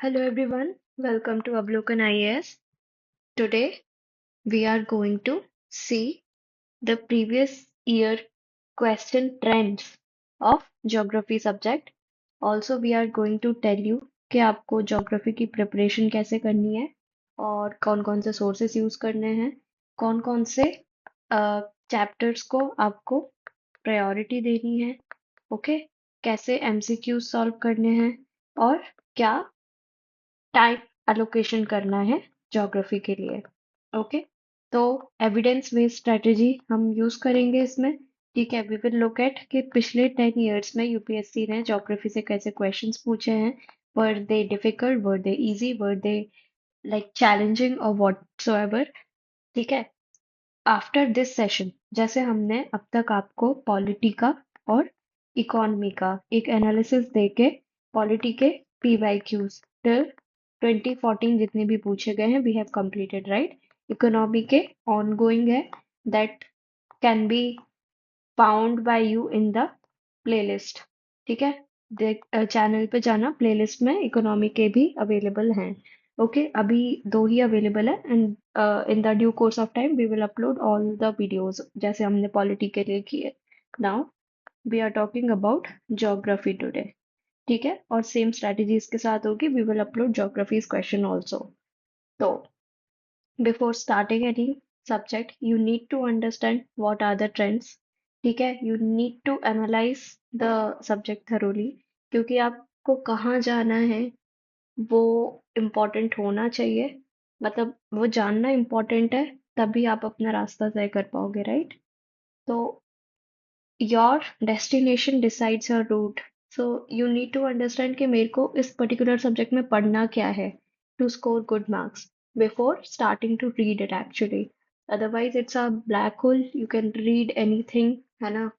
Hello everyone, welcome to Avlokan IAS. Today we are going to see the previous year question trends of geography subject. Also we are going to tell you कि आपको geography की preparation कैसे करनी है और कौन-कौन से sources use करने हैं, कौन-कौन से chapters को आपको priority देनी है, ओके? कैसे MCQs solve करने हैं और क्या टाइम एलोकेशन करना है ज्योग्राफी के लिए। ओके, तो एविडेंस बेस्ड स्ट्रेटेजी हम यूज करेंगे इसमें। ठीक है, वी विल लुक एट कि पिछले 10 years में यूपीएससी ने ज्योग्राफी से कैसे क्वेश्चंस पूछे हैं। Were they difficult, were they easy, were they like challenging और व्हाटसोएवर। ठीक है, आफ्टर दिस सेशन जैसे हमने अब तक आपको पॉलिटी का और इकोनॉमी का एक एनालिसिस देके पॉलिटी के पीवाईक्यूज टिल 2014 जितने भी पूछे गए हैं we have completed, right? Economy के ऑनगोइंग है, that can be found by you in the playlist. ठीक है, देख चैनल पे जाना, प्लेलिस्ट में इकोनॉमी के भी अवेलेबल हैं। ओके, अभी दो ही अवेलेबल है and in the due course of time we will upload all the videos जैसे हमने पॉलिटी के लिए किए। Now we are talking about geography today. ठीक है, और सेम स्ट्रेटेजी इसके साथ होगी, we will upload geography's question also. तो before starting any subject, you need to understand what are the trends. ठीक है, you need to analyze the subject thoroughly क्योंकि आपको कहाँ जाना है वो इम्पोर्टेंट होना चाहिए। मतलब वो जानना इम्पोर्टेंट है, तभी आप अपना रास्ता तय कर पाओगे, राइट? तो your destination decides your route. So you need to understand कि मेरे को इस particular subject में पढ़ना क्या है to score good marks before starting to read it actually. Otherwise it's a black hole. You can read anything, है ना?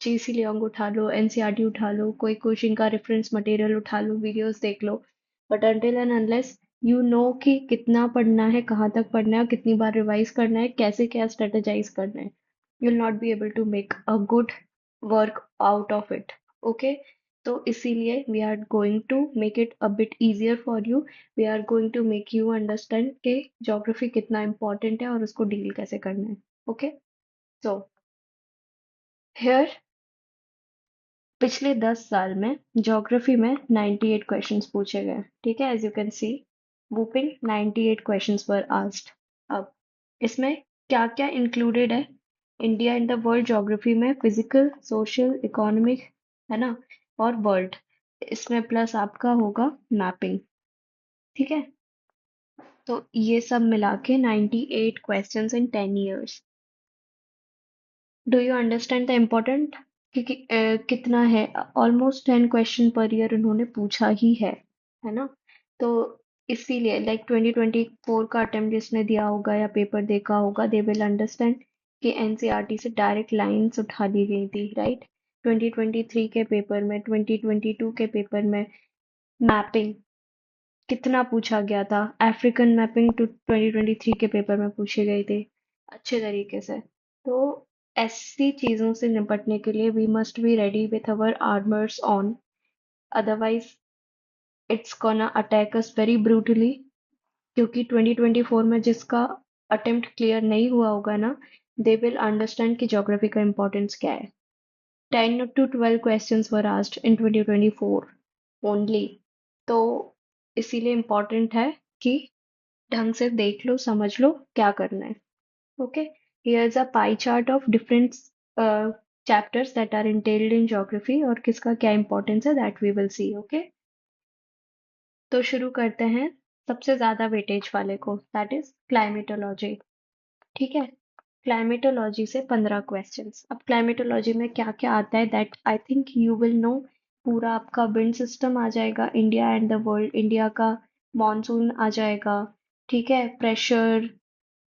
जीसी लियोंग उठा लो, एनसीईआरटी उठा लो, कोई क्वेश्चन का रेफरेंस मटेरियल उठा लो, वीडियोस देख लो, but until and unless you know कि कितना पढ़ना है, कहाँ तक पढ़ना है, कितनी बार रिवाइज करना है, कैसे क्या स्ट्रेटेजाइज करना है, you'll not be able to make a good work out of it. Okay, तो इसीलिए we are going to make it a bit easier for you. We are going to make you understand कि geography कितना important है और उसको deal कैसे करना है. Okay, so here पिछले 10 साल में ज्योग्राफी में 98 क्वेश्चंस पूछे गए। ठीक है, as you can see whopping 98 questions were asked. अब इसमें क्या क्या इंक्लूडेड है? India in the world geography में फिजिकल, सोशल, इकोनॉमिक, है ना, और वर्ल्ड, इसमें प्लस आपका होगा मैपिंग। ठीक है, तो ये सब मिला के 98 questions in 10 years। Do you understand the important कितना है? ऑलमोस्ट 10 क्वेश्चन पर ईयर उन्होंने पूछा ही है ना? तो इसीलिए लाइक 2024 का अटेम्प्ट जिसने दिया होगा या पेपर देखा होगा, दे विल अंडरस्टैंड कि एनसीईआरटी से डायरेक्ट लाइंस उठा ली गई थी, राइट? 2023 के पेपर में, 2022 के पेपर में मैपिंग कितना पूछा गया था? अफ्रीकन मैपिंग टू 2023 के पेपर में पूछी गई थी अच्छे तरीके से। तो ऐसी चीजों से निपटने के लिए we must be ready with our armours on, otherwise it's gonna attack us very brutally. क्योंकि 2024 में जिसका अटेम्प्ट क्लियर नहीं हुआ होगा ना, दे विल अंडरस्टैंड कि ज्योग्राफी का इम्पोर्टेंस क्या है। 10 to 12 questions were asked in 2024 only। तो इसीलिए इम्पोर्टेंट है कि ढंग से देख लो, समझ लो क्या करना है। Okay, here's a pie chart of different chapters that are entailed in geography और किसका क्या importance है that we will see। Okay, तो शुरू करते हैं सबसे ज्यादा वेटेज वाले को, दैट इज क्लाइमेटोलॉजी। ठीक है, क्लाइमेटोलॉजी से 15 क्वेश्चंस। अब क्लाइमेटोलॉजी में क्या क्या आता है that I think you will know. पूरा आपका विंड सिस्टम आ जाएगा, India and the world, India का मॉनसून आ जाएगा। ठीक है, प्रेशर,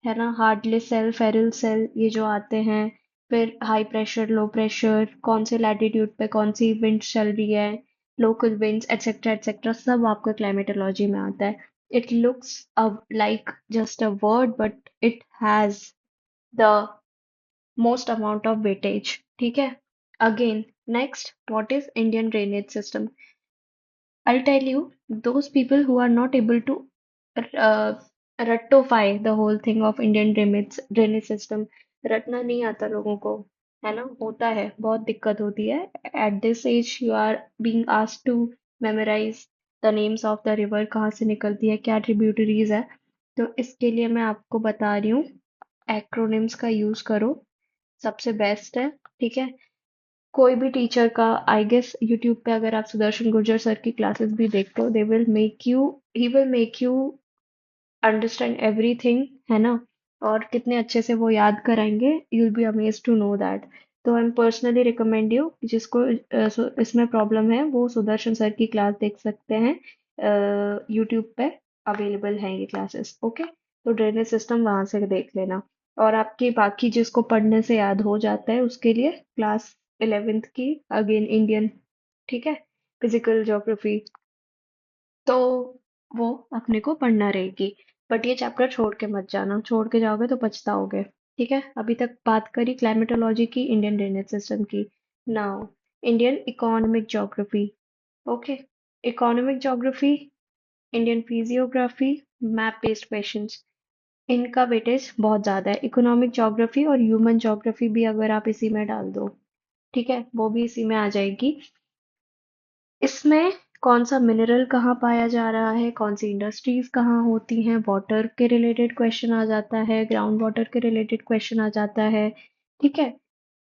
है ना, हार्डली सेल, फेरल सेल, ये जो आते हैं। फिर हाई प्रेशर, लो प्रेशर, कौन से लैटिट्यूड पे कौन सी विंड चल रही है, लोकल विंड्स एटसेट्रा एटसेट्रा, सब आपका क्लाइमेटोलॉजी में आता है। It looks like just a word but it has the most amount of weightage. ठीक है, again next, what is Indian drainage system? I'll tell you, those people who are not able to uh, rectify the whole thing of Indian drainage system, रटना नहीं आता लोगों को, है ना? होता है, बहुत दिक्कत होती है. At this age, you are being asked to memorize the names of the river, कहाँ से निकलती है, क्या tributaries है. तो इसके लिए मैं आपको बता रही हूँ, एक्रोनिम्स का यूज करो, सबसे बेस्ट है. ठीक है. कोई भी टीचर का, आई गेस यूट्यूब पे अगर आप सुदर्शन गुर्जर सर की क्लासेस भी देखते हो, they will make you he will make you understand everything, है ना? और कितने अच्छे से वो याद कराएंगे, you will be amazed to know that. तो I am personally recommend you, जिसको इसमें प्रॉब्लम है वो सुदर्शन सर की क्लास देख सकते हैं. यूट्यूब पे अवेलेबल हैं ये क्लासेस. ओके, तो ड्रेनेज सिस्टम वहां से देख लेना. और आपकी बाकी जिसको पढ़ने से याद हो जाता है उसके लिए क्लास 11th की, अगेन इंडियन. ठीक है. फिजिकल ज्योग्राफी, तो वो अपने को पढ़ना रहेगी. बट ये चैप्टर छोड़ के मत जाना, छोड़ के जाओगे तो पछताओगे. ठीक है. अभी तक बात करी क्लाइमेटोलॉजी की, इंडियन ड्रेनेज सिस्टम की. Now Indian economic geography. Okay. Economic geography, Indian physiography, map based questions, इनका वेटेज बहुत ज्यादा है. इकोनॉमिक ज्योग्राफी और ह्यूमन ज्योग्राफी भी अगर आप इसी में डाल दो, ठीक है, वो भी इसी में आ जाएगी. इसमें कौन सा मिनरल कहाँ पाया जा रहा है, कौन सी इंडस्ट्रीज कहाँ होती हैं, वाटर के रिलेटेड क्वेश्चन आ जाता है, ग्राउंड वाटर के रिलेटेड क्वेश्चन आ जाता है. ठीक है.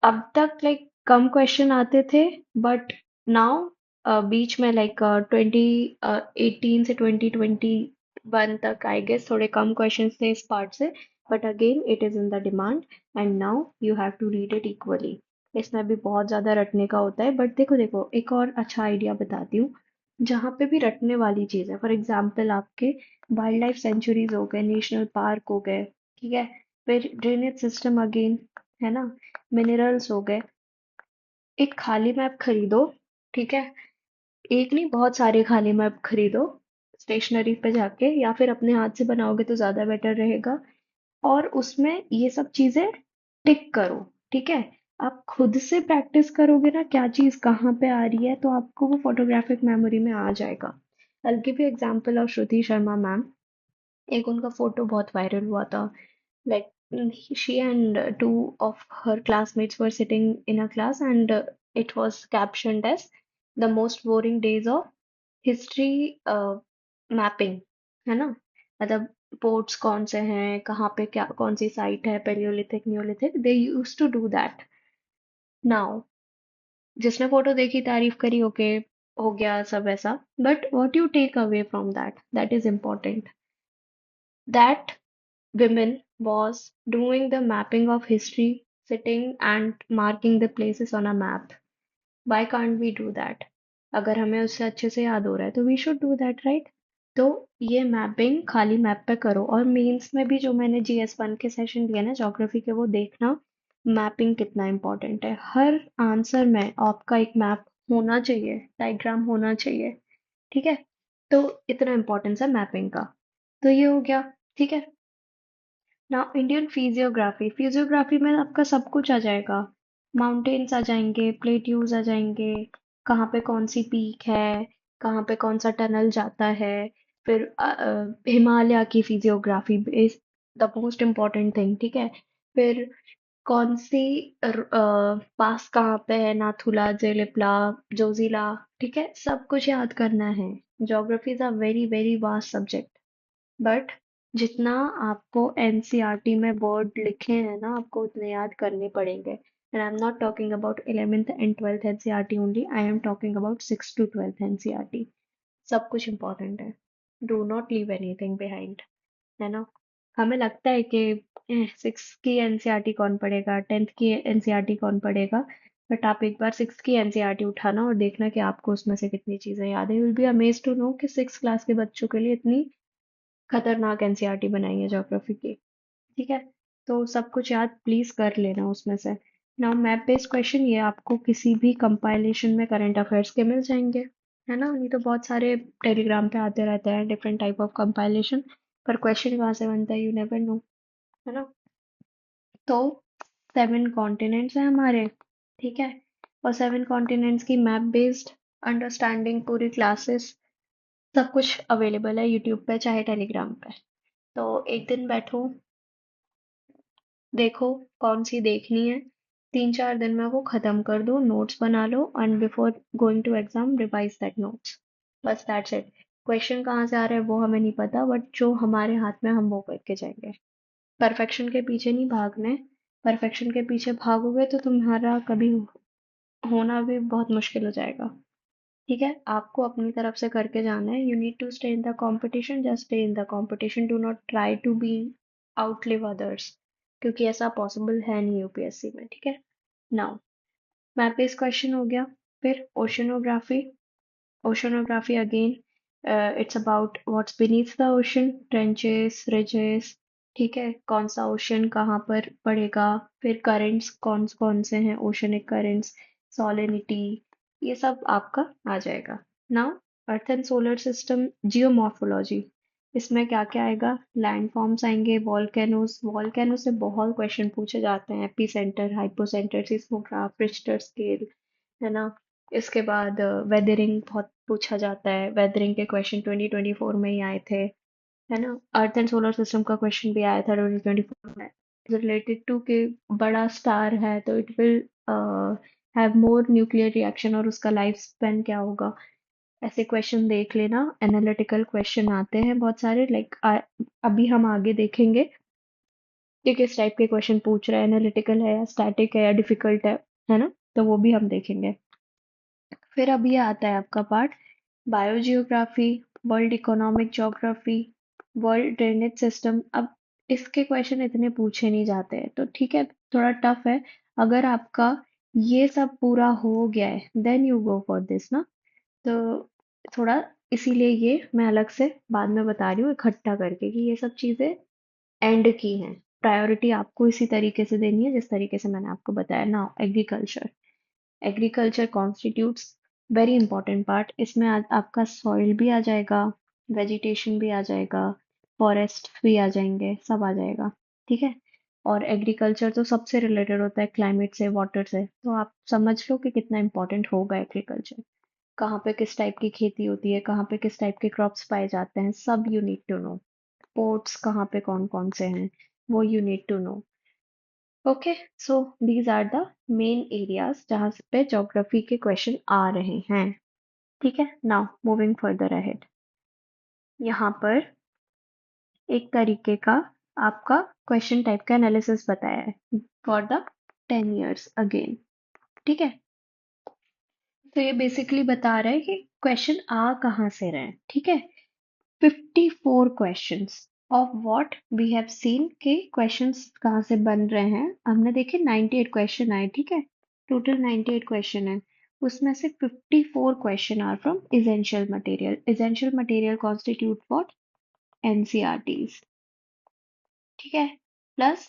अब तक लाइक कम क्वेश्चन आते थे, बट नाउ बीच में लाइक 2018 से 2021 तक आई गेस थोड़े कम क्वेश्चन थे इस पार्ट से. But again it is in the demand, and now you have to read it equally. इसमें भी बहुत ज्यादा रटने का होता है, बट देखो देखो एक और अच्छा आइडिया बताती हूँ. जहाँ पे भी रटने वाली चीज है, फॉर एग्जाम्पल आपके वाइल्ड लाइफ सेंचुरीज हो गए, नेशनल पार्क हो गए, ठीक है, फिर ड्रेनेज सिस्टम अगेन, है ना, मिनरल्स हो गए. एक खाली मैप खरीदो. ठीक है. एक नहीं, बहुत सारे खाली मैप खरीदो स्टेशनरी पे जाके, या फिर अपने हाथ से बनाओगे तो ज्यादा बेटर रहेगा. और उसमें ये सब चीजें टिक करो. ठीक है. आप खुद से प्रैक्टिस करोगे ना, क्या चीज कहाँ पे आ रही है, तो आपको वो फोटोग्राफिक मेमोरी में आ जाएगा. I'll give you example of Shruti Sharma ma'am. एक उनका फोटो बहुत वायरल हुआ था. Like she and two of her classmates were sitting in a class, and it was captioned as the most boring days of history mapping, है ना? मतलब ports कौन से हैं, कहाँ पे क्या कौन सी साइट है, palaeolithic, neolithic, they use to do that. Now जिसने फोटो देखी तारीफ करी, ओके, हो गया सब ऐसा. But what you take away from that, that is important. That women was doing the mapping of history, sitting and marking the places on a map. Why can't we do that? अगर हमें उससे अच्छे से याद हो रहा है तो we should do that, right? तो ये मैपिंग खाली मैप पे करो. और मेंस में भी जो मैंने GS1 के सेशन लिए ना ज्योग्राफी के, वो देखना मैपिंग कितना इम्पोर्टेंट है. हर आंसर में आपका एक मैप होना चाहिए, डायग्राम होना चाहिए. ठीक है. तो इतना इम्पोर्टेंस है मैपिंग का. तो ये हो गया. ठीक है. Now Indian physiography. फिजियोग्राफी में आपका सब कुछ आ जाएगा. माउंटेन्स आ जाएंगे, प्लेट्यूज आ जाएंगे, कहाँ पे कौन सी पीक है, कहाँ पे कौन सा टनल जाता है. फिर हिमालय की physiography is the most important thing. ठीक है. फिर कौन सी पास कहाँ पे है, नाथुला, जेलिपला, जोजिला. ठीक है. सब कुछ याद करना है. Geography is a very very vast subject. But जितना आपको एनसीईआरटी में वर्ड लिखे हैं ना, आपको उतने याद करने पड़ेंगे. And I am not talking about 11th and 12th NCERT only, I am talking about 6 to 12th NCERT. सब कुछ इम्पोर्टेंट है. Do not leave anything behind, है ना? हमें लगता है कि 6 की एनसीईआरटी कौन पढ़ेगा, 10th की एनसीईआरटी कौन पढ़ेगा. बट आप एक बार 6 की एनसीईआरटी उठाना और देखना कि आपको उसमें से कितनी चीजें याद है. You will be amazed to know कि 6 क्लास के बच्चों के लिए इतनी खतरनाक एनसीईआरटी बनाई है ज्योग्राफी की. ठीक है. तो सब कुछ याद प्लीज कर लेना उसमें से. नाउ मैप बेस्ड क्वेश्चन, ये आपको किसी भी कंपाइलेशन में करंट अफेयर्स के मिल जाएंगे, है ना? नहीं तो बहुत सारे टेलीग्राम पे आते रहते हैं डिफरेंट टाइप ऑफ कंपाइलेशन, पर क्वेश्चन कहाँ से बनता है यू नेवर नो, है ना? तो 7 कॉन्टिनेंट्स हैं हमारे. ठीक है. और 7 कॉन्टिनेंट्स की मैप बेस्ड अंडरस्टैंडिंग पूरी क्लासेस सब कुछ अवेलेबल है यूट्यूब पे चाहे टेलीग्राम पे। तो एक दिन बैठो, देखो कौन सी देखनी है, 3-4 दिन में वो खत्म कर दो, नोट्स बना लो and before going to exam revise that notes. बस दैट्स इट। क्वेश्चन कहाँ से आ रहा है वो हमें नहीं पता, बट जो हमारे हाथ में हम वो करके जाएंगे। परफेक्शन के पीछे नहीं भागने। परफेक्शन के पीछे भागोगे तो तुम्हारा कभी होना भी बहुत मुश्किल हो जाएगा। ठीक है, आपको अपनी तरफ से करके जाना है। You need to stay in the competition, just stay in the competition, do not try to be outlive others, क्योंकि ऐसा पॉसिबल है नहीं यूपीएससी में। ठीक है, नाउ मैथ बेस्ड क्वेश्चन हो गया। फिर oceanography. Oceanography again, it's about what's beneath the ocean, trenches, ridges। ठीक है, कौन सा ओशन कहाँ पर पड़ेगा, फिर करंट्स कौन कौन से हैं, ओशनिक करंट्स, सॉलिनिटी, ये सब आपका आ जाएगा। Now earth and solar system geomorphology, इसमें क्या क्या आएगा, लैंड फॉर्म्स आएंगे, वॉल्केनोस। वॉल्केनो से बहुत क्वेश्चन पूछे जाते हैं, AP centre, hypocentre, seismograph, Richter scale, है ना। इसके बाद वेदरिंग बहुत पूछा जाता है, वेदरिंग के क्वेश्चन 2024 में ही आए थे, है ना। अर्थ एंड सोलर सिस्टम का क्वेश्चन भी आया था 2024 में, रिलेटेड टू कि बड़ा स्टार है तो it will have more nuclear reaction, और उसका लाइफ स्पेन क्या होगा। ऐसे क्वेश्चन देख लेना, एनालिटिकल क्वेश्चन आते हैं बहुत सारे, लाइक अभी हम आगे देखेंगे कि किस टाइप के क्वेश्चन पूछ रहे हैं, एनालिटिकल है या स्टैटिक है या डिफिकल्ट है ना, तो वो भी हम देखेंगे। फिर अब ये आता है आपका part biogeography, world economic geography, world drainage system. अब इसके क्वेश्चन इतने पूछे नहीं जाते हैं, तो ठीक है, थोड़ा टफ है। अगर आपका ये सब पूरा हो गया है then you go for this ना। तो थोड़ा इसीलिए ये मैं अलग से बाद में बता रही हूँ इकट्ठा करके कि ये सब चीजें एंड की हैं। प्रायोरिटी आपको इसी तरीके से देनी है जिस तरीके से मैंने आपको बताया ना। Agriculture, agriculture constitutes very important part. इसमें आपका सॉइल भी आ जाएगा, वेजिटेशन भी आ जाएगा, फॉरेस्ट भी आ जाएंगे, सब आ जाएगा। ठीक है, और एग्रीकल्चर तो सबसे रिलेटेड होता है, क्लाइमेट से, वाटर से, तो आप समझ लो कि कितना इंपॉर्टेंट होगा एग्रीकल्चर। कहाँ पे किस टाइप की खेती होती है, कहाँ पे किस टाइप के क्रॉप्स पाए जाते हैं, सब you need to know. Ports कहाँ पे कौन कौन से हैं, वो you need to know. Okay, so these are the main areas जहाँ पे ज्योग्राफी के क्वेश्चन आ रहे हैं। ठीक है, नाउ मूविंग फर्दर अहेड, यहाँ पर एक तरीके का आपका क्वेश्चन टाइप का एनालिसिस बताया है फॉर द 10 years अगेन। ठीक है, तो ये बेसिकली बता रहा है कि क्वेश्चन आ कहाँ से रहे हैं। ठीक है, 54 questions of what we have seen के questions कहाँ से बन रहे हैं हमने देखे। 98 क्वेश्चन आए, ठीक है, टोटल 98 क्वेश्चन है, उसमें से 54 question are from essential material. essential material constitute for NCERTs, ठीक है, प्लस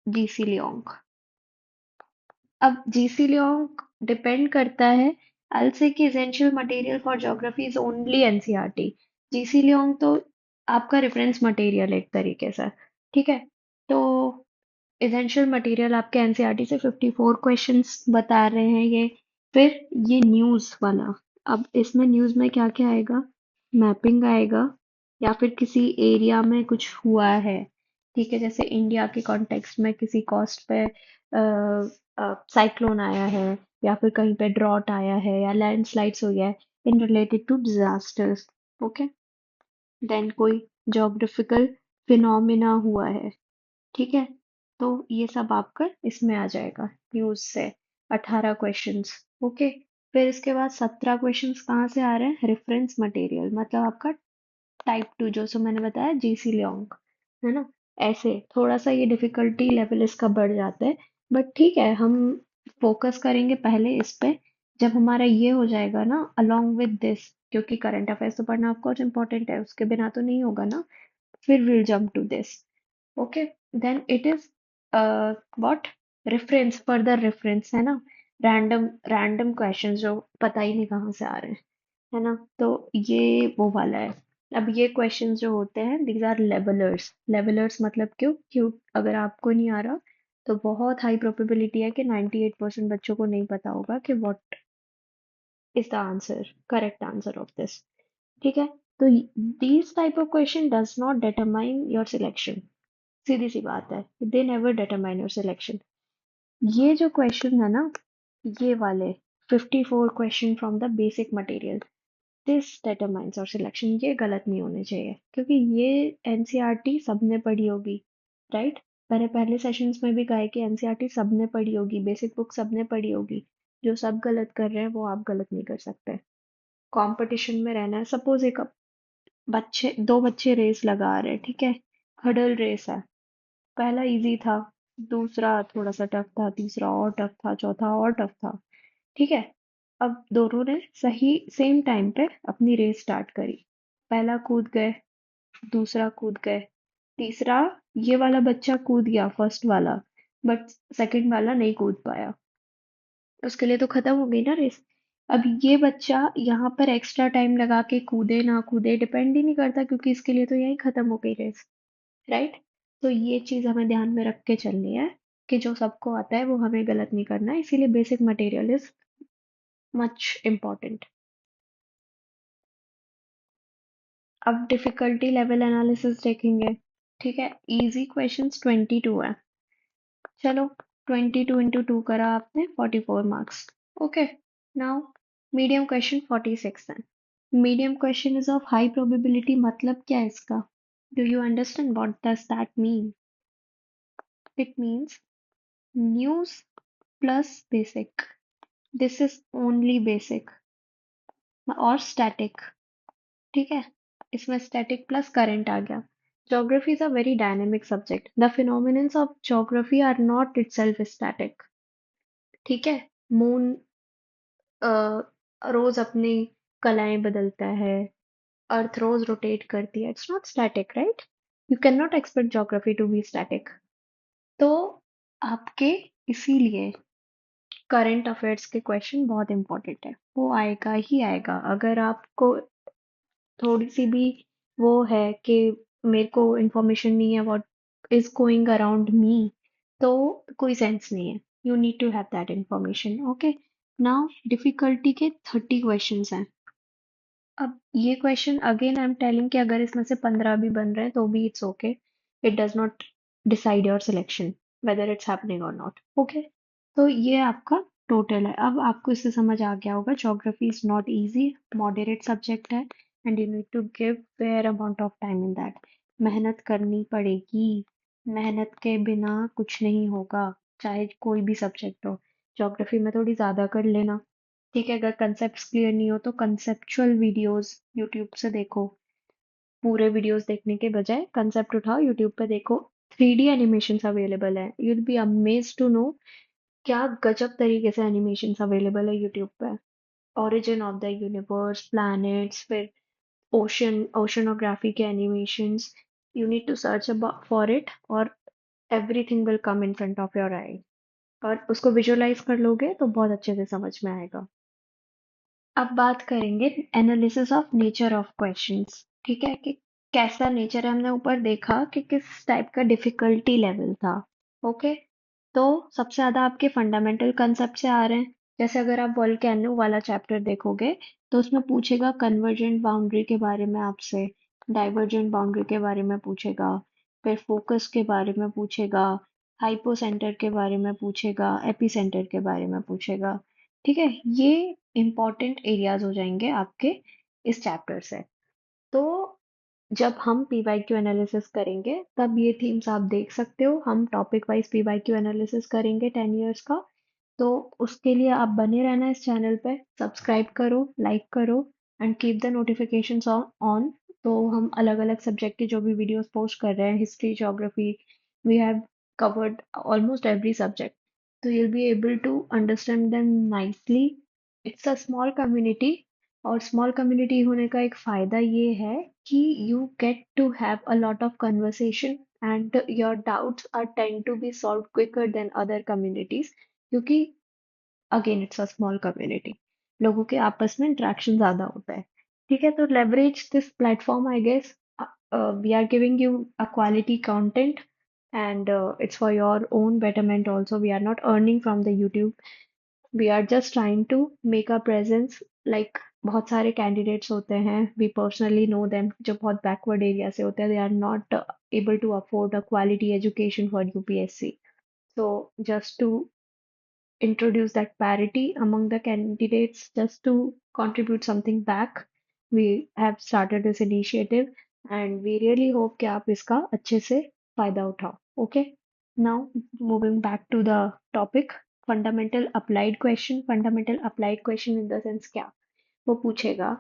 जीसी लियोंग। अब जीसी लियोंग डिपेंड करता है, I'll say कि essential material for geography is only NCERT. GC Leong तो आपका रेफरेंस मटेरियल एक तरीके से। ठीक है, तो एसेंशियल मटेरियल आपके एनसीईआरटी से 54 क्वेश्चंस बता रहे हैं ये। फिर ये न्यूज़ वाला, अब इसमें न्यूज़ में क्या क्या आएगा, मैपिंग आएगा, या फिर किसी एरिया में कुछ हुआ है। ठीक है, जैसे इंडिया के कॉन्टेक्स्ट में किसी कॉस्ट पे साइक्लोन आया है, या फिर कहीं पे ड्रॉट आया है, या लैंडस्लाइड्स हो गया है, in related to disasters. Okay, then कोई जोग्राफिकल फिनोमिना हुआ है। ठीक है, तो ये सब आपका इसमें आ जाएगा न्यूज से। 18 क्वेश्चंस। ओके, फिर इसके बाद 17 क्वेश्चंस कहाँ से आ रहे हैं, रेफरेंस मटेरियल, मतलब आपका टाइप 2 जो सो मैंने बताया जीसी लियोंग, है ना। ऐसे थोड़ा सा ये डिफिकल्टी लेवल इसका बढ़ जाता है, बट ठीक है, हम फोकस करेंगे पहले इस पे। जब हमारा ये हो जाएगा ना अलोंग विद दिस, क्योंकि करंट अफेयर्स तो पढ़ना ऑफ कोर्स इम्पोर्टेंट है, उसके बिना तो नहीं होगा ना, फिर will jump to this. Okay, then it is what, reference, further reference, है ना। रैंडम रैंडम क्वेश्चंस जो पता ही नहीं कहाँ से आ रहे हैं, है ना, तो ये वो वाला है। अब ये क्वेश्चंस जो होते हैं दीज आर लेवलर्स। लेवलर्स मतलब क्यों क्यों, अगर आपको नहीं आ रहा तो बहुत हाई प्रोबेबिलिटी है कि 98% बच्चों को नहीं पता होगा कि what is the answer, correct answer of this. ठीक है। तो these type of question does not determine your selection. सीधी सी बात है, they never determine your selection. ये जो क्वेश्चन है ना, ये वाले 54 question from the basic material, this determines your selection, ये गलत नहीं होने चाहिए, क्योंकि ये एनसीईआरटी सबने पढ़ी होगी, राइट। मैंने पहले सेशंस में भी कहा है कि एनसीईआरटी सबने पढ़ी होगी, बेसिक बुक सबने पढ़ी होगी। जो सब गलत कर रहे हैं वो आप गलत नहीं कर सकते। कंपटीशन में रहना है, सपोज एक बच्चे, दो बच्चे रेस लगा रहे हैं, ठीक है, हडल रेस है। पहला इजी था, दूसरा थोड़ा सा टफ था, तीसरा और टफ था, चौथा और टफ था, ठीक है। अब दोनों ने सही सेम टाइम पे अपनी रेस स्टार्ट करी। पहला कूद गए, दूसरा कूद गए, तीसरा ये वाला बच्चा कूद गया फर्स्ट वाला, बट सेकंड वाला नहीं कूद पाया। उसके लिए तो खत्म हो गई ना रेस। अब ये बच्चा यहाँ पर एक्स्ट्रा टाइम लगा के कूदे ना कूदे डिपेंड ही नहीं करता, क्योंकि इसके लिए तो यही खत्म हो गई रेस, राइट। तो ये चीज हमें ध्यान में रख के चलनी है कि जो सबको आता है वो हमें गलत नहीं करना है, इसीलिए basic material is much important. अब डिफिकल्टी लेवल एनालिसिस देखेंगे, ठीक है। इजी क्वेश्चंस 22 है, चलो 22 इंटू 2 करा आपने, 44 marks, okay. Now medium question 46 है। Medium question is of high probability, मतलब क्या है इसका? Do you understand what does that mean? It means news plus basic, this is only basic और स्टैटिक, ठीक है। इसमें स्टैटिक प्लस करंट आ गया। Geography is a very dynamic subject. The phenomena of geography are not itself static. ठीक है। Moon रोज अपनी कलाएं बदलता है, अर्थ रोज रोटेट करती है, it's not static, right. You can not expect geography to be static. तो आपके इसीलिए करंट अफेयर्स के क्वेश्चन बहुत इंपॉर्टेंट है, वो आएगा ही आएगा। अगर आपको थोड़ी सी भी वो है कि मेरे को इंफॉर्मेशन नहीं है what is going around me, तो कोई सेंस नहीं है। You need to have that information, okay. Now difficulty के 30 क्वेश्चंस हैं। अब ये question again I am telling कि अगर इसमें से 15 भी बन रहे हैं तो भी it's okay, it does not decide your selection whether it's happening और नॉट, ओके। तो ये आपका टोटल है। अब आपको इससे समझ आ गया होगा geography is not easy, moderate subject है, and you need to give fair amount of time in that. मेहनत करनी पड़ेगी, मेहनत के बिना कुछ नहीं होगा, चाहे कोई भी सब्जेक्ट हो। ज्योग्राफी में थोड़ी ज्यादा कर लेना, ठीक है। अगर कंसेप्ट क्लियर नहीं हो तो कंसेप्चुअल वीडियोस यूट्यूब से देखो, पूरे वीडियोस देखने के बजाय कंसेप्ट उठाओ यूट्यूब पे देखो। 3D एनिमेशंस अवेलेबल है, you'll be amazed to know क्या गजब तरीके से एनिमेशंस अवेलेबल है यूट्यूब पे। Origin of the universe, planets, फिर ओशनोग्राफी के animations, you need to search for it, और everything will come in front of your eye, और उसको विजुअलाइज कर लोगे तो बहुत अच्छे से समझ में आएगा। अब बात करेंगे analysis of nature of questions, ठीक है, कि कैसा नेचर है। हमने ऊपर देखा कि किस टाइप का डिफिकल्टी लेवल था, ओके। तो सबसे ज्यादा आपके फंडामेंटल कंसेप्ट से आ रहे हैं। जैसे अगर आप वोल्केनो वाला चैप्टर देखोगे तो उसमें पूछेगा कन्वर्जेंट बाउंड्री के बारे में आपसे, डाइवर्जेंट बाउंड्री के बारे में पूछेगा, फिर फोकस के बारे में पूछेगा, हाइपोसेंटर के बारे में पूछेगा, एपिसेंटर के बारे में पूछेगा, ठीक है। ये इंपॉर्टेंट एरियाज हो जाएंगे आपके इस चैप्टर से। तो जब हम पीवाईक्यू एनालिसिस करेंगे तब ये थीम्स आप देख सकते हो। हम टॉपिक वाइज पीवाईक्यू एनालिसिस करेंगे 10 इयर्स का। तो उसके लिए आप बने रहना इस चैनल पे, सब्सक्राइब करो, लाइक करो, and keep the notifications on. तो हम अलग अलग सब्जेक्ट की जो भी वीडियोस पोस्ट कर रहे हैं, history, geography, we have covered almost every subject, तो you'll be able to understand them nicely. It's a small community, और स्मॉल कम्युनिटी होने का एक फायदा ये है कि you get to have a lot of conversation, and your doubts are tend to be solve quicker than other communities, क्योंकि again it's a small community, लोगों के आपस में इंटरेक्शन ज्यादा होता है, ठीक है। तो leverage this platform, I guess we are giving you a quality content, and it's for your own betterment also. We are not earning from the YouTube, we are just trying to make our presence like बहुत सारे candidates होते हैं, we personally know them, जो बहुत backward area से होते हैं, they are not able to afford a quality education for UPSC. So just to introduce that parity among the candidates, just to contribute something back, we have started this initiative and we really hope कि आप इसका अच्छे से फायदा उठाओ. Okay, now moving back to the topic, fundamental applied question in the sense क्या वो पूछेगा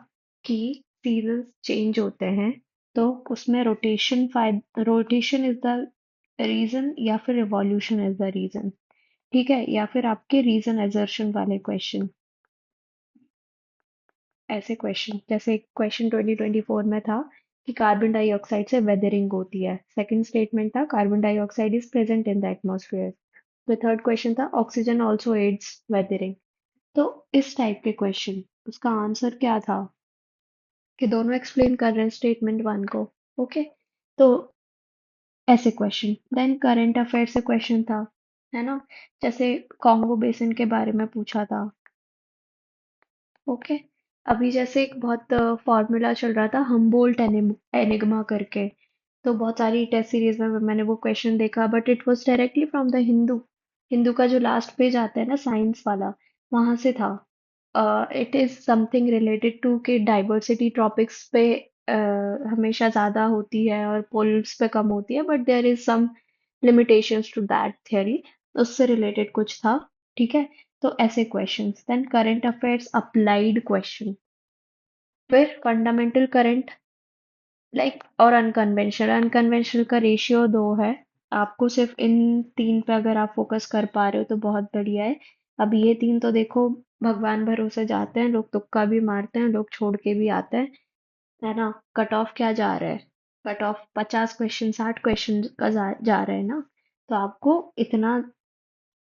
कि सीजन्स चेंज होते हैं तो उसमें रोटेशन इज द रीजन या फिर रिवॉल्यूशन इज द रीजन. ठीक है, या फिर आपके रीजन एजर्शन वाले क्वेश्चन. ऐसे क्वेश्चन जैसे क्वेश्चन 2024 में था कि कार्बन डाइऑक्साइड से वेदरिंग होती है. सेकंड स्टेटमेंट था carbon dioxide is present in the atmosphere. The third question था ऑक्सीजन ऑल्सो एड्स वेदरिंग. तो इस टाइप के क्वेश्चन, उसका आंसर क्या था कि दोनों एक्सप्लेन कर रहे हैं स्टेटमेंट वन को. ओके, तो ऐसे क्वेश्चन. देन करंट अफेयर से क्वेश्चन था, है ना, जैसे कॉन्गो बेसिन के बारे में पूछा था. ओके, अभी जैसे एक बहुत फॉर्मूला चल रहा था हम्बोल्ट एनिग्मा करके, तो बहुत सारी टेस्ट सीरीज में मैंने वो क्वेश्चन देखा, but it was directly from the Hindu. Hindu का जो लास्ट पेज आता है ना साइंस वाला, वहां से था. It is something related to कि डाइवर्सिटी टॉपिक्स पे हमेशा ज्यादा होती है और पोल्स पे कम होती है, but there is some limitations to that theory. उससे रिलेटेड कुछ था. ठीक है, तो ऐसे questions. Then current affairs applied question, फिर फंडामेंटल करंट लाइक और अनकन्वेंशनल. अनकन्वेंशनल का रेशियो 2 है. आपको सिर्फ इन तीन पे अगर आप फोकस कर पा रहे हो तो बहुत बढ़िया है. अब ये तीन तो देखो, भगवान भरोसे जाते हैं लोग, तुक्का भी मारते हैं लोग, छोड़ के भी आते हैं, है ना. कट ऑफ क्या जा रहा है, कट ऑफ 50 क्वेश्चन 60 क्वेश्चन का जा रहा है ना. तो आपको इतना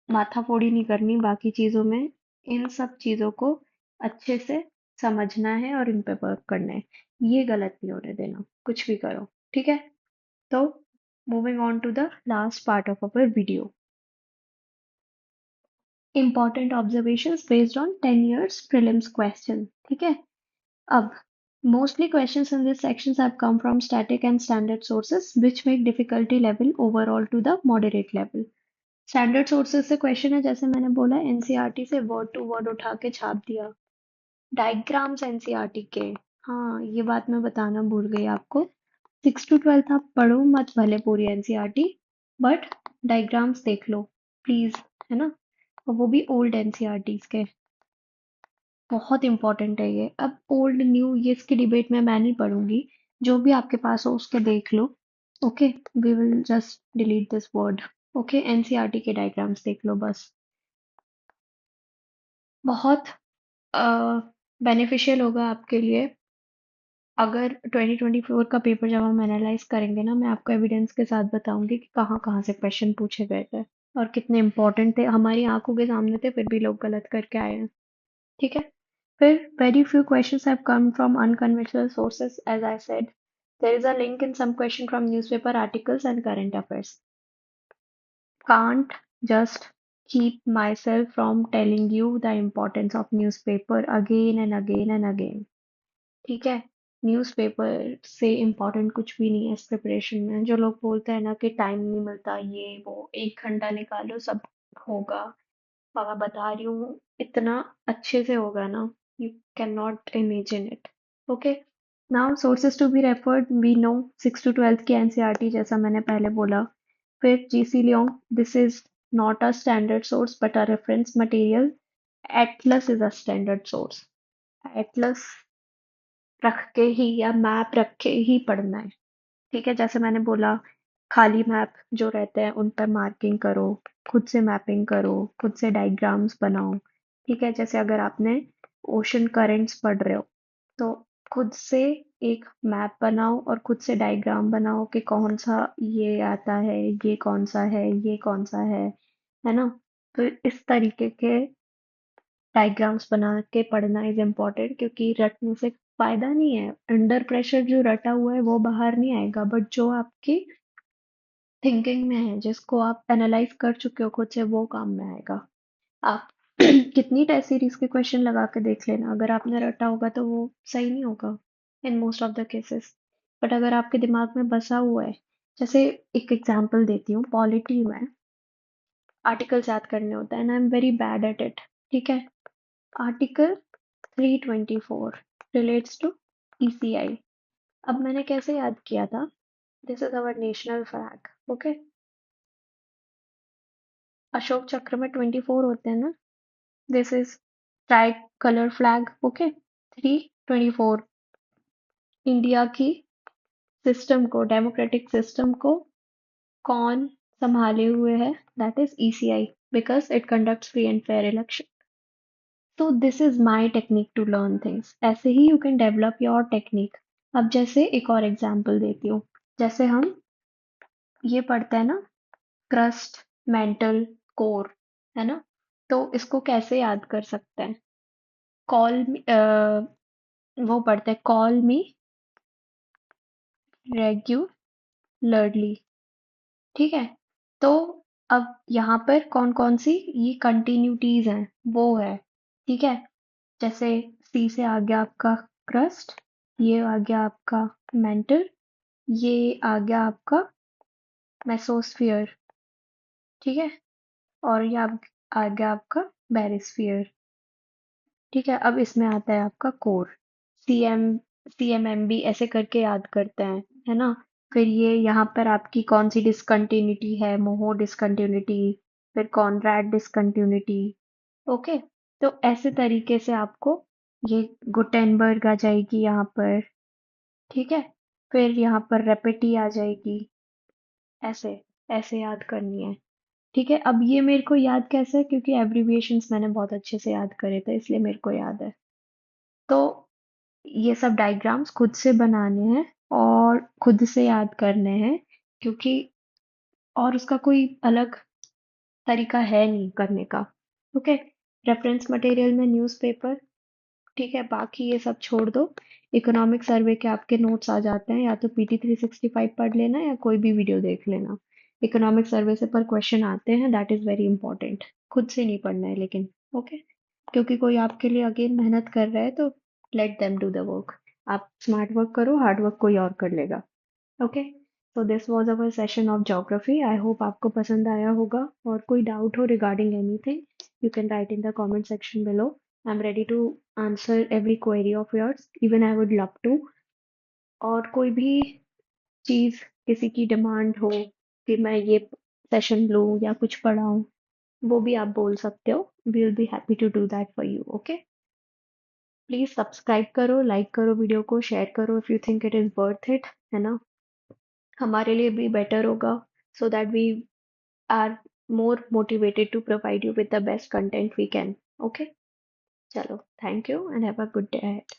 माथाफोड़ी नहीं करनी बाकी चीजों में. इन सब चीजों को अच्छे से समझना है और इन पे वर्क करना है. ये गलत नहीं होने देना, कुछ भी करो. ठीक है, तो moving on to the last part of our video, important observations based on 10 years prelims question. ठीक है, अब mostly questions in this sections have come from static and standard sources which make difficulty level overall to the moderate level. Standard sources से question है, जैसे मैंने बोला NCERT से word to word उठा के छाप दिया. डायग्राम्स एनसीईआरटी के, हाँ ये बात मैं बताना भूल गई आपको. 6 to 12 आप पढ़ो मत भले पूरी एनसीईआरटी, बट डायग्राम्स देख लो प्लीज, है ना. और वो भी ओल्ड एनसीईआरटीज के, बहुत इंपॉर्टेंट है ये. अब ओल्ड न्यू ये इसकी डिबेट में मैं नहीं पढ़ूंगी, जो भी आपके पास हो उसके देख लो. Okay, we will just delete this word. Okay, NCERT के डायग्राम्स देख लो बस. बहुत बेनिफिशियल होगा आपके लिए. अगर 2024 का पेपर जब हम एनालाइज करेंगे ना, मैं आपको एविडेंस के साथ बताऊंगी कि कहाँ कहाँ से क्वेश्चन पूछे गए थे और कितने इंपॉर्टेंट थे, हमारी आंखों के सामने थे, फिर भी लोग गलत करके आए हैं. ठीक है, फिर very few questions have come from unconventional sources as I said. There is a link in some question from newspaper articles and current affairs. Can't just keep myself from telling you the importance of newspaper again and again and again. ठीक है, newspaper से important कुछ भी नहीं है इस preparation में. जो लोग बोलते हैं ना कि टाइम नहीं मिलता, ये वो, 1 घंटा निकालो सब होगा. और मैं बता रही हूँ इतना अच्छे से होगा ना, you can not imagine it. Okay, now sources to be referred, we know 6 to 12 की एनसीईआरटी जैसा मैंने पहले बोला. फिर GC Leong, this is not a standard source but a reference material. Atlas is a standard source. Atlas रख के ही या map रख के ही पढ़ना है. ठीक है, जैसे मैंने बोला खाली मैप जो रहते हैं उन पर मार्किंग करो, खुद से मैपिंग करो, खुद से डायग्राम्स बनाओ. ठीक है, जैसे अगर आपने ओशन करेंट्स पढ़ रहे हो तो खुद से एक मैप बनाओ और खुद से डायग्राम बनाओ कि कौन सा ये आता है, ये कौन सा है, ये कौन सा है ना. तो इस तरीके के डायग्राम्स बना के पढ़ना इज इम्पोर्टेंट, क्योंकि रटने से फायदा नहीं है. अंडर प्रेशर जो रटा हुआ है वो बाहर नहीं आएगा, बट जो आपकी थिंकिंग में है, जिसको आप एनालाइज कर चुके हो खुद से, वो काम में आएगा. आप कितनी टेस्ट सीरीज के क्वेश्चन लगा के देख लेना, अगर आपने रटा होगा तो वो सही नहीं होगा in most of the cases. But अगर आपके दिमाग में बसा हुआ है, जैसे एक एग्जांपल देती हूँ, पॉलिटी में आर्टिकल्स याद करने होता है and I am very bad at it. ठीक है, आर्टिकल 324 रिलेट्स टू ईसीआई। अब मैंने कैसे याद किया था, this is our national flag, okay. Ashok chakra में 24 होते हैं ना, this is tricolour flag, okay. 324 India की सिस्टम को, डेमोक्रेटिक सिस्टम को कौन संभाले हुए है, that is ECI, because it conducts free and fair election. तो this is my technique to learn things, ऐसे ही you can develop your technique. अब जैसे एक और एग्जांपल देती हूँ, जैसे हम ये पढ़ते हैं ना, क्रस्ट, मेंटल, कोर, है ना, तो इसको कैसे याद कर सकते हैं? कॉल, वो पढ़ते हैं, कॉल मी रेगुलरली। ठीक है, तो अब यहाँ पर कौन कौन सी ये कंटिन्यूटीज हैं, वो है। ठीक है, जैसे सी से आ गया आपका क्रस्ट, ये आ गया आपका मेंटल, ये आ गया आपका मेसोस्फियर। ठीक है, और ये आ गया आपका बैरिस्फियर। ठीक है, अब इसमें आता है आपका कोर, सीएम, सीएमएमबी ऐसे करके याद करते हैं, है ना। फिर ये यहाँ पर आपकी कौन सी डिसकंटिन्यूटी है, मोहो डिसकंटिन्यूटी, फिर कॉनरैड डिसकंटिन्यूटी, ओके। तो ऐसे तरीके से आपको ये गुटेनबर्ग आ जाएगी यहाँ पर। ठीक है, फिर यहाँ पर रेपेटी आ जाएगी, ऐसे ऐसे याद करनी है। ठीक है, अब ये मेरे को याद कैसे है, क्योंकि एब्रिविएशंस मैंने बहुत अच्छे से याद करे थे, इसलिए मेरे को याद है। तो ये सब डायग्राम्स खुद से बनाने हैं और खुद से याद करने हैं, क्योंकि और उसका कोई अलग तरीका है नहीं करने का। ओके, रेफरेंस मटेरियल में न्यूज़पेपर। ठीक है, बाकी ये सब छोड़ दो। इकोनॉमिक सर्वे के आपके नोट्स आ जाते हैं, या तो पीटी 365 पढ़ लेना या कोई भी वीडियो देख लेना। इकोनॉमिक सर्वे से पर क्वेश्चन आते हैं, दैट इज वेरी इंपॉर्टेंट। खुद से नहीं पढ़ना है लेकिन, ओके, क्योंकि कोई आपके लिए अगेन मेहनत कर रहा है, तो let them do the work. आप स्मार्ट वर्क करो, हार्ड वर्क कोई और कर लेगा। Okay, so this was our session of geography. I hope आपको पसंद आया होगा, और कोई डाउट हो regarding anything, you can write in the comment section below. I'm ready to answer every query of yours. Even I would love to. और कोई भी चीज़, किसी की डिमांड हो कि मैं ये सेशन लूँ या कुछ पढ़ाऊँ, वो भी आप बोल सकते हो। We will be happy to do that for you. Okay? Please subscribe करो, लाइक करो, वीडियो को शेयर करो if you think it is worth it, है ना। हमारे लिए भी बेटर होगा, so that we are more motivated to provide you with the best content we can. Okay? Chalo, thank you and have a good day ahead.